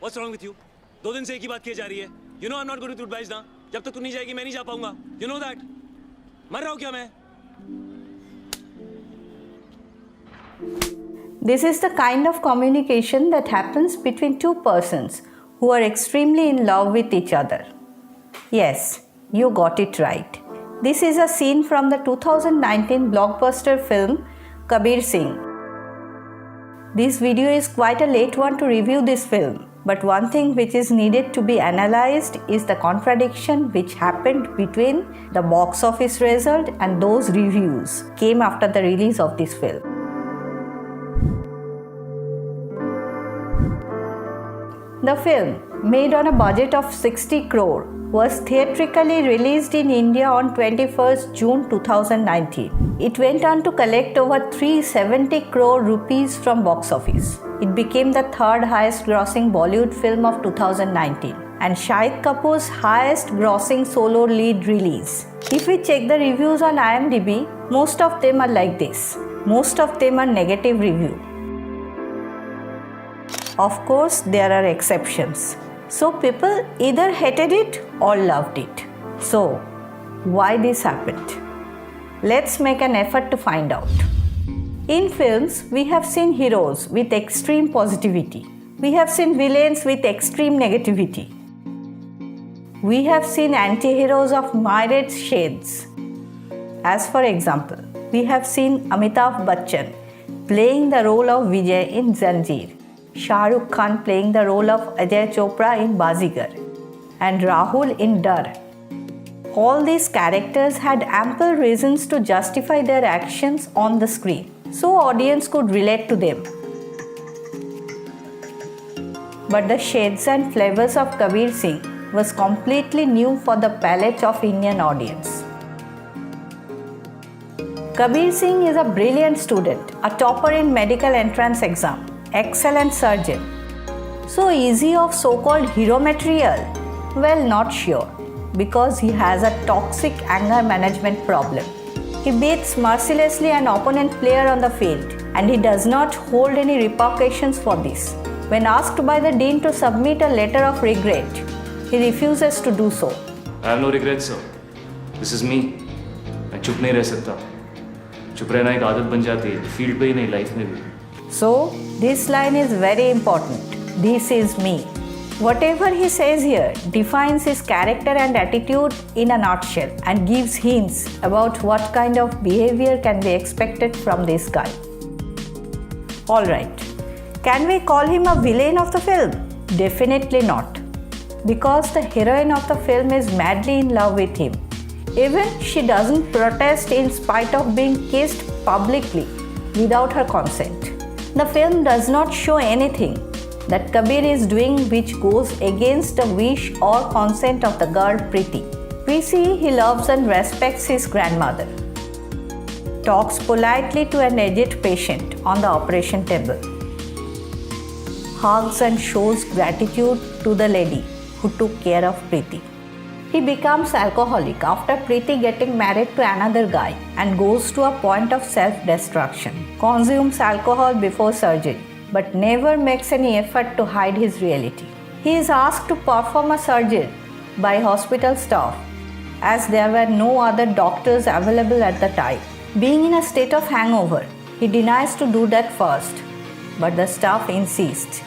What's wrong with you? 2 दिन से एक ही बात की जा रही है. You know I'm not going to Dubai ना. जब तक तू नहीं जाएगी मैं नहीं जा पाऊंगा. You know that. मर रहा हूँ क्या मैं? This is the kind of communication that happens between two persons who are extremely in love with each other. Yes, you got it right. This is a scene from the 2019 blockbuster film Kabir Singh. This video is quite a late one to review this film, but one thing which is needed to be analyzed is the contradiction which happened between the box office result and those reviews came after the release of this film. The film, made on a budget of 60 crore, was theatrically released in India on 21st June 2019. It went on to collect over 370 crore rupees from box office. It became the third highest grossing Bollywood film of 2019 and Shahid Kapoor's highest grossing solo lead release. If we check the reviews on IMDb, most of them are like this. Most of them are negative review. Of course, there are exceptions. So people either hated it or loved it. So, why this happened? Let's make an effort to find out. In films, we have seen heroes with extreme positivity. We have seen villains with extreme negativity. We have seen anti-heroes of myriad shades. As for example, we have seen Amitabh Bachchan playing the role of Vijay in Zanjeer, Shah Rukh Khan playing the role of Ajay Chopra in Bazigar, and Rahul in Dar. All these characters had ample reasons to justify their actions on the screen, so audience could relate to them. But the shades and flavors of Kabir Singh was completely new for the palate of Indian audience. Kabir Singh is a brilliant student, a topper in medical entrance exam, excellent surgeon. So easy of so-called hero material? Well, not sure, because he has a toxic anger management problem. He beats mercilessly an opponent player on the field, and he does not hold any repercussions for this. When asked by the dean to submit a letter of regret, he refuses to do so. I have no regrets, sir. This is me. मैं चुप नहीं रह सकता. चुप रहना एक आदत बन जाती है, फील्ड पे ही नहीं, लाइफ में भी. So, this line is very important. This is me. Whatever he says here defines his character and attitude in a nutshell and gives hints about what kind of behavior can be expected from this guy. Alright, can we call him a villain of the film? Definitely not. Because the heroine of the film is madly in love with him. Even she doesn't protest in spite of being kissed publicly without her consent. The film does not show anything that Kabir is doing which goes against the wish or consent of the girl Preeti. We see he loves and respects his grandmother, talks politely to an aged patient on the operation table, hugs and shows gratitude to the lady who took care of Preeti. He becomes alcoholic after Preeti getting married to another guy and goes to a point of self-destruction. Consumes alcohol before surgery, but never makes any effort to hide his reality. He is asked to perform a surgery by hospital staff as there were no other doctors available at the time. Being in a state of hangover, he denies to do that first, but the staff insists,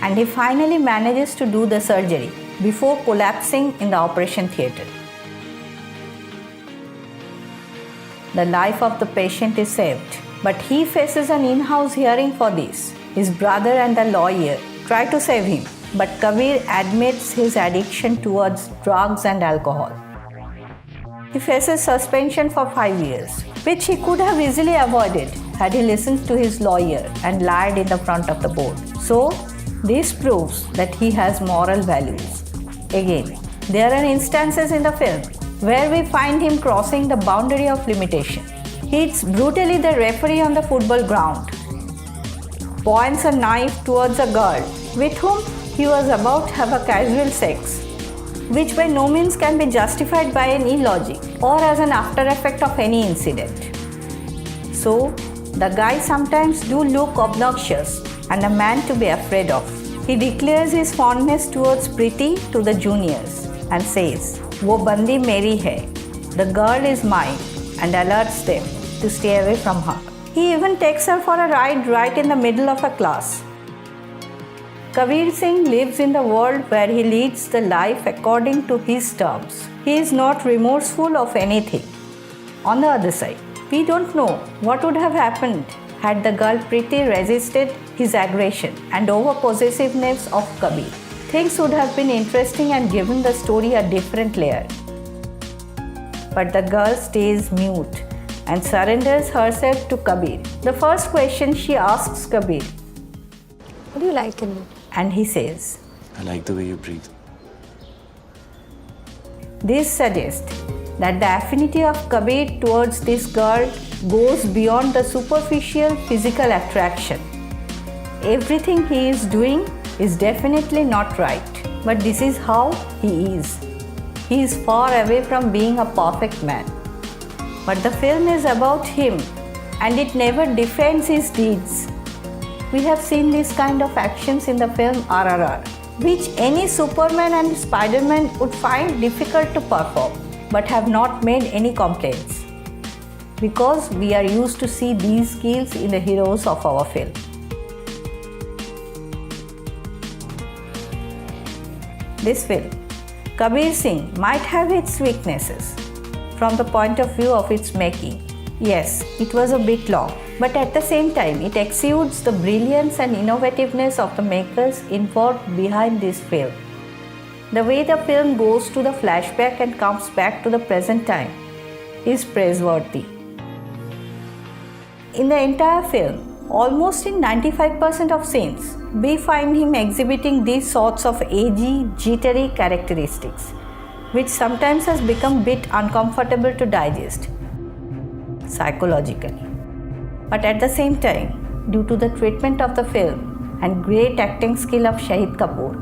and he finally manages to do the surgery before collapsing in the operation theatre. The life of the patient is saved, but he faces an in-house hearing for this. His brother and the lawyer try to save him, but Kabir admits his addiction towards drugs and alcohol. He faces suspension for 5 years, which he could have easily avoided had he listened to his lawyer and lied in the front of the board. So, this proves that he has moral values. Again, there are instances in the film where we find him crossing the boundary of limitation. He hits brutally the referee on the football ground, points a knife towards a girl with whom he was about to have a casual sex, which by no means can be justified by any logic or as an after effect of any incident. So, the guy sometimes do look obnoxious and a man to be afraid of. He declares his fondness towards Preeti to the juniors and says, "वो बंदी मेरी है, the girl is mine," and alerts them to stay away from her. He even takes her for a ride right in the middle of a class. Kabir Singh lives in the world where he leads the life according to his terms. He is not remorseful of anything. On the other side, we don't know what would have happened had the girl Preeti resisted his aggression and over-possessiveness of Kabir. Things would have been interesting and given the story a different layer. But the girl stays mute and surrenders herself to Kabir. The first question she asks Kabir, "What do you like in me?" and he says, I like the way you breathe. This suggests that the affinity of Kabir towards this girl goes beyond the superficial physical attraction. Everything he is doing is definitely not right, but this is how he is. He is far away from being a perfect man. But the film is about him and it never defends his deeds. We have seen this kind of actions in the film RRR, which any Superman and Spider-Man would find difficult to perform, but have not made any complaints. Because we are used to see these skills in the heroes of our film. This film, Kabir Singh, might have its weaknesses from the point of view of its making. Yes, it was a bit long, but at the same time, it exudes the brilliance and innovativeness of the makers involved behind this film. The way the film goes to the flashback and comes back to the present time is praiseworthy. In the entire film, almost in 95% of scenes, we find him exhibiting these sorts of agey, jittery characteristics, which sometimes has become a bit uncomfortable to digest psychologically. But at the same time, due to the treatment of the film and great acting skill of Shahid Kapoor,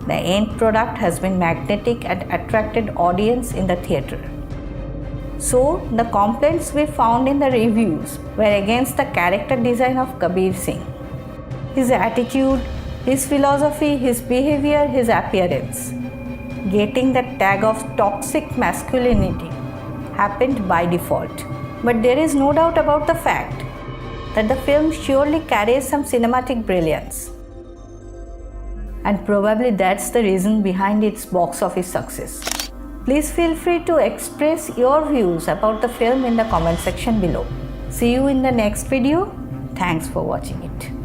the end product has been magnetic and attracted audience in the theatre. So, the complaints we found in the reviews were against the character design of Kabir Singh. His attitude, his philosophy, his behavior, his appearance. Getting the tag of toxic masculinity happened by default. But there is no doubt about the fact that the film surely carries some cinematic brilliance. And probably that's the reason behind its box office success. Please feel free to express your views about the film in the comment section below. See you in the next video. Thanks for watching it.